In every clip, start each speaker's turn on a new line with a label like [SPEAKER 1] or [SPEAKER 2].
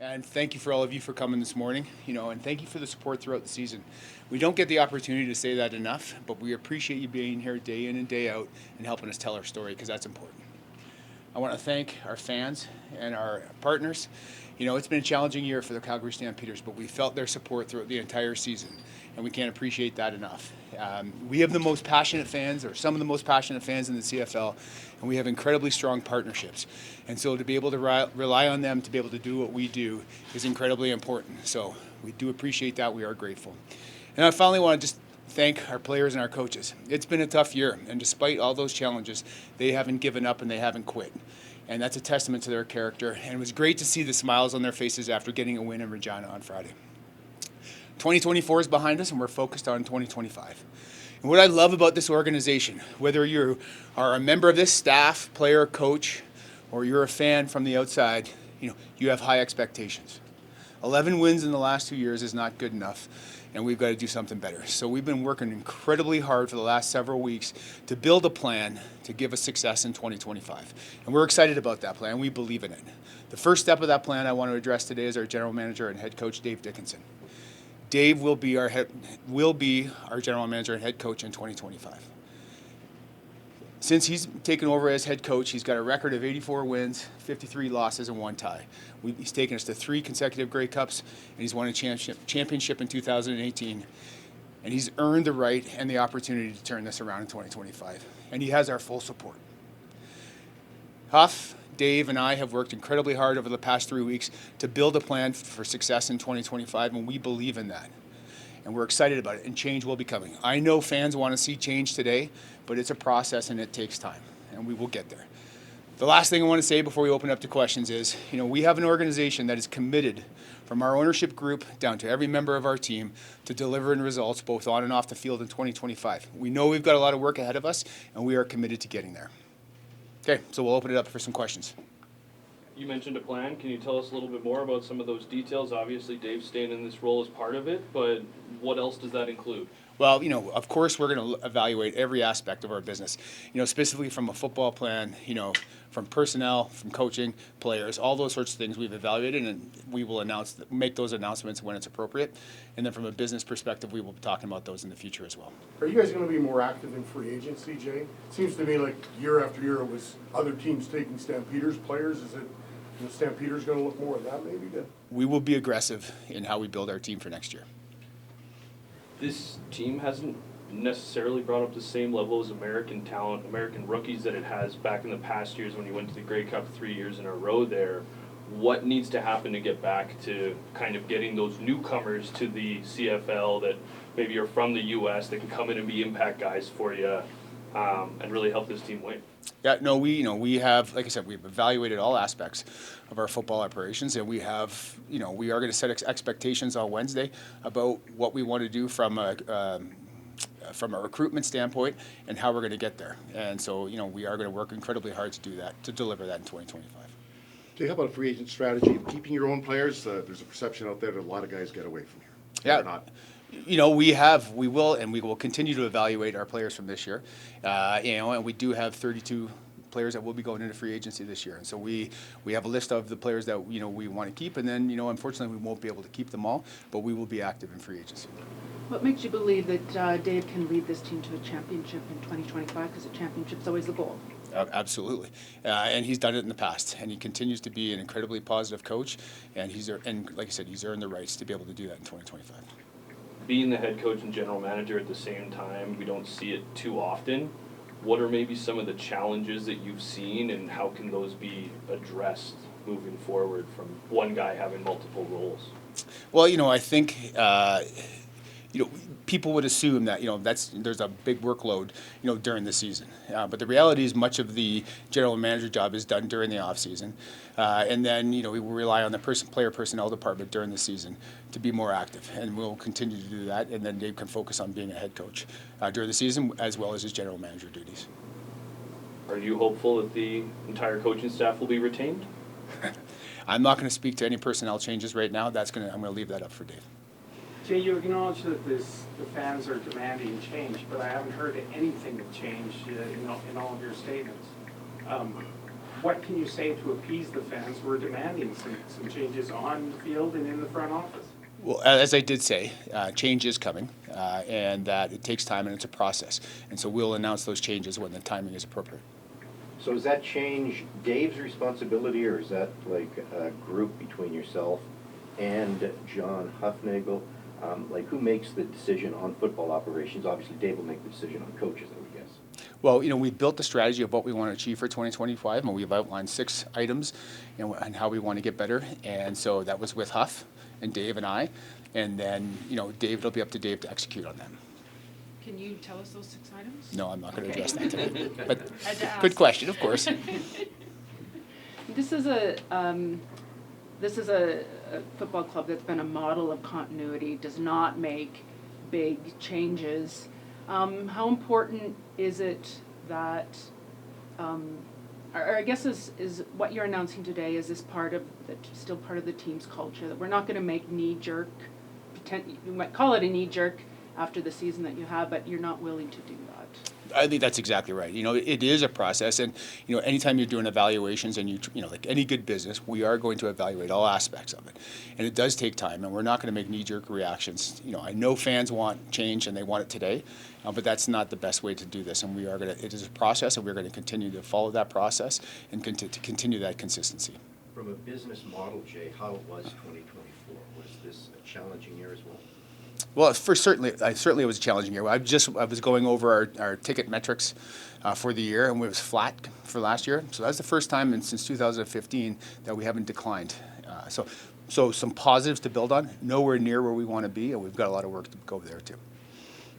[SPEAKER 1] And thank you for all of you for coming this morning, and thank you for the support throughout the season. We don't get the opportunity to say that enough, but we appreciate you being here day in and day out and helping us tell our story because that's important. I want to thank our fans and our partners. It's been a challenging year for the Calgary Stampeders, but we felt their support throughout the entire season, and we can't appreciate that enough. We have the most passionate fans, or some of the most passionate fans in the CFL, and we have incredibly strong partnerships. And so to be able to rely on them to be able to do what we do is incredibly important. So we do appreciate that. We are grateful. And I finally want to just thank our players and our coaches. It's been a tough year, and despite all those challenges, they haven't given up and they haven't quit. And that's a testament to their character. And it was great to see the smiles on their faces after getting a win in Regina on Friday. 2024 is behind us, and we're focused on 2025. And what I love about this organization, whether you are a member of this staff, player, coach, or you're a fan from the outside, you have high expectations. 11 wins in the last 2 years is not good enough, and we've got to do something better. So we've been working incredibly hard for the last several weeks to build a plan to give us success in 2025. And we're excited about that plan. We believe in it. The first step of that plan I want to address today is our general manager and head coach, Dave Dickinson. Dave will be our general manager and head coach in 2025. Since he's taken over as head coach, he's got a record of 84 wins, 53 losses, and 1 tie. He's taken us to 3 consecutive Grey Cups, and he's won a championship in 2018. And he's earned the right and the opportunity to turn this around in 2025. And he has our full support. Huff, Dave, and I have worked incredibly hard over the past 3 weeks to build a plan for success in 2025, and we believe in that. And we're excited about it, and change will be coming. I know fans want to see change today, but it's a process and it takes time, and we will get there. The last thing I want to say before we open up to questions is, we have an organization that is committed from our ownership group down to every member of our team to delivering results both on and off the field in 2025. We know we've got a lot of work ahead of us, and we are committed to getting there. Okay, so we'll open it up for some questions.
[SPEAKER 2] You mentioned a plan. Can you tell us a little bit more about some of those details? Obviously, Dave's staying in this role as part of it, but what else does that include?
[SPEAKER 1] Well, of course, we're going to evaluate every aspect of our business, specifically from a football plan, from personnel, from coaching, players, all those sorts of things we've evaluated, and we will make those announcements when it's appropriate. And then from a business perspective, we will be talking about those in the future as well.
[SPEAKER 3] Are you guys going to be more active in free agency, Jay? It seems to me like year after year it was other teams taking Stampeders players. Is it the Stampeders going to look more at that maybe?
[SPEAKER 1] We will be aggressive in how we build our team for next year.
[SPEAKER 2] This team hasn't necessarily brought up the same level as American talent, American rookies that it has back in the past years when you went to the Grey Cup 3 years in a row there. What needs to happen to get back to kind of getting those newcomers to the CFL that maybe are from the U.S. that can come in and be impact guys for you and really help this team win?
[SPEAKER 1] Yeah, no, we have, like I said, we've evaluated all aspects of our football operations, and we have, we are going to set expectations on Wednesday about what we want to do from a recruitment standpoint and how we're going to get there. And so, we are going to work incredibly hard to do that, to deliver that in 2025.
[SPEAKER 4] Jay, how about a free agent strategy? Keeping your own players? There's a perception out there that a lot of guys get away from here.
[SPEAKER 1] Yeah.
[SPEAKER 4] Or not.
[SPEAKER 1] We will continue to evaluate our players from this year. And we do have 32 players that will be going into free agency this year. And so we have a list of the players that, we want to keep. And then, unfortunately, we won't be able to keep them all, but we will be active in free agency.
[SPEAKER 5] What makes you believe that Dave can lead this team to a championship in 2025? Because a championship's always the goal.
[SPEAKER 1] Absolutely, and he's done it in the past, and he continues to be an incredibly positive coach. And like I said, he's earned the rights to be able to do that in 2025.
[SPEAKER 2] Being the head coach and general manager at the same time, we don't see it too often. What are maybe some of the challenges that you've seen, and how can those be addressed moving forward from one guy having multiple roles?
[SPEAKER 1] Well, I think people would assume that there's a big workload during the season, but the reality is much of the general manager job is done during the off season, and then we will rely on the player personnel department during the season to be more active, and we'll continue to do that. And then Dave can focus on being a head coach during the season as well as his general manager duties.
[SPEAKER 2] Are you hopeful that the entire coaching staff will be retained?
[SPEAKER 1] I'm not going to speak to any personnel changes right now. I'm going to leave that up for Dave.
[SPEAKER 6] Jay, you acknowledge that the fans are demanding change, but I haven't heard anything of change in all of your statements. what can you say to appease the fans who are demanding some changes on the field and in the front office?
[SPEAKER 1] Well, as I did say, change is coming, and that it takes time and it's a process. And so we'll announce those changes when the timing is appropriate.
[SPEAKER 7] So is that change Dave's responsibility, or is that like a group between yourself and John Huffnagel? Like, who makes the decision on football operations? Obviously, Dave will make the decision on coaches, I would guess.
[SPEAKER 1] Well, we built the strategy of what we want to achieve for 2025, and we've outlined 6 items, and how we want to get better. And so that was with Huff and Dave and I, and then, Dave, it'll be up to Dave to execute on them.
[SPEAKER 5] Can you tell us those 6 items?
[SPEAKER 1] No, I'm not going to
[SPEAKER 5] Okay.
[SPEAKER 1] address that today. But
[SPEAKER 5] Had to ask.
[SPEAKER 1] good question, of course.
[SPEAKER 5] This is a football club that's been a model of continuity, does not make big changes. How important is it that, or I guess is what you're announcing today, is this still part of the team's culture, that we're not going to make knee-jerk, you might call it a knee-jerk after the season that you have, but you're not willing to do that?
[SPEAKER 1] I think that's exactly right. It is a process, and anytime you're doing evaluations, and like any good business, we are going to evaluate all aspects of it, and it does take time, and we're not going to make knee-jerk reactions. I know fans want change and they want it today, but that's not the best way to do this. And it is a process, and we're going to continue to follow that process and to continue that consistency.
[SPEAKER 7] From a business model, Jay, how was 2024? Was this a challenging year as well?
[SPEAKER 1] Well, certainly it was a challenging year. I was going over our ticket metrics for the year, and it was flat for last year. So that's the first time since 2015 that we haven't declined. So some positives to build on. Nowhere near where we want to be, and we've got a lot of work to go there too.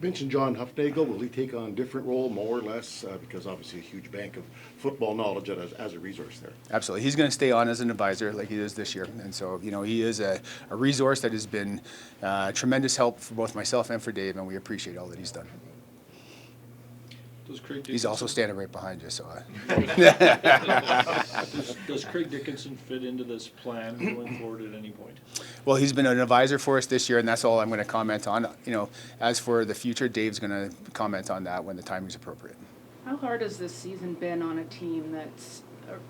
[SPEAKER 4] You mentioned John Huffnagel. Will he take on a different role, more or less, because obviously a huge bank of football knowledge as a resource there?
[SPEAKER 1] Absolutely. He's going to stay on as an advisor like he is this year. And so, he is a resource that has been tremendous help for both myself and for Dave, and we appreciate all that he's done. He's also standing right behind you, so.
[SPEAKER 8] Does Craig Dickinson fit into this plan going forward at any point?
[SPEAKER 1] Well, he's been an advisor for us this year, and that's all I'm going to comment on. As for the future, Dave's going to comment on that when the timing is appropriate.
[SPEAKER 5] How hard has this season been on a team that's,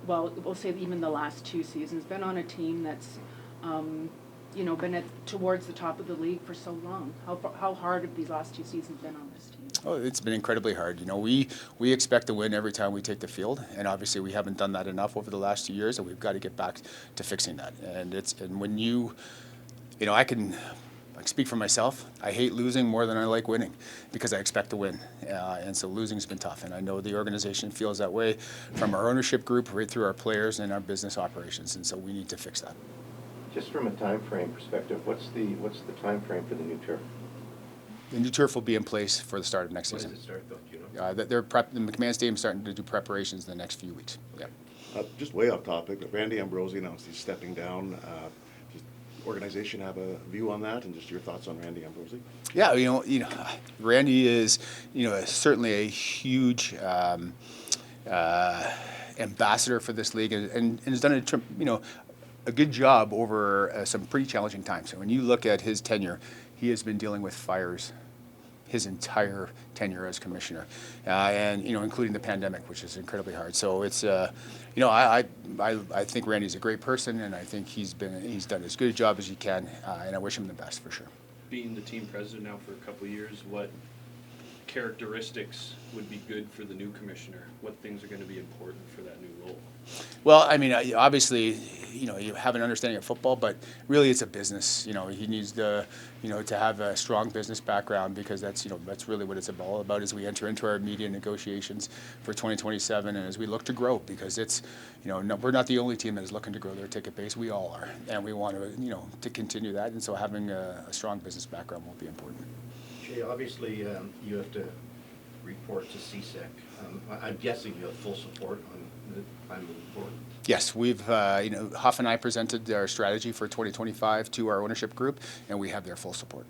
[SPEAKER 5] we'll say even the last 2 seasons, been on a team that's, been towards the top of the league for so long? How hard have these last 2 seasons been on this team?
[SPEAKER 1] Oh, it's been incredibly hard. We expect to win every time we take the field, and obviously we haven't done that enough over the last 2 years, and we've got to get back to fixing that. And when I can speak for myself. I hate losing more than I like winning because I expect to win, and so losing's been tough. And I know the organization feels that way, from our ownership group right through our players and our business operations, and so we need to fix that.
[SPEAKER 7] Just from a time frame perspective, what's the time frame for the new turf?
[SPEAKER 1] The new turf will be in place for the start of next
[SPEAKER 7] When
[SPEAKER 1] season.
[SPEAKER 7] does it start, though? Do you know?
[SPEAKER 1] The McMahon Stadium's starting to do preparations in the next few weeks. Yeah.
[SPEAKER 4] Just way off topic, but Randy Ambrosi announced he's stepping down. Does the organization have a view on that, and just your thoughts on Randy Ambrosi?
[SPEAKER 1] Yeah, Randy is, certainly a huge ambassador for this league, and has done a good job over some pretty challenging times. So when you look at his tenure, he has been dealing with fires his entire tenure as commissioner, and including the pandemic, which is incredibly hard. So it's I think Randy's a great person, and I think he's done as good a job as he can, and I wish him the best for sure.
[SPEAKER 2] Being the team president now for a couple of years, what characteristics would be good for the new commissioner? What things are going to be important for that new role?
[SPEAKER 1] Well, obviously, you have an understanding of football, but really it's a business. He needs to have a strong business background, because that's really what it's all about as we enter into our media negotiations for 2027, and as we look to grow, because it's, we're not the only team that is looking to grow their ticket base. We all are, and we want to continue that, and so having a strong business background will be important.
[SPEAKER 7] Jay, obviously, you have to report to CSEC. I'm guessing you have full support on the plan moving forward.
[SPEAKER 1] Yes, we've, Huff and I presented our strategy for 2025 to our ownership group, and we have their full support.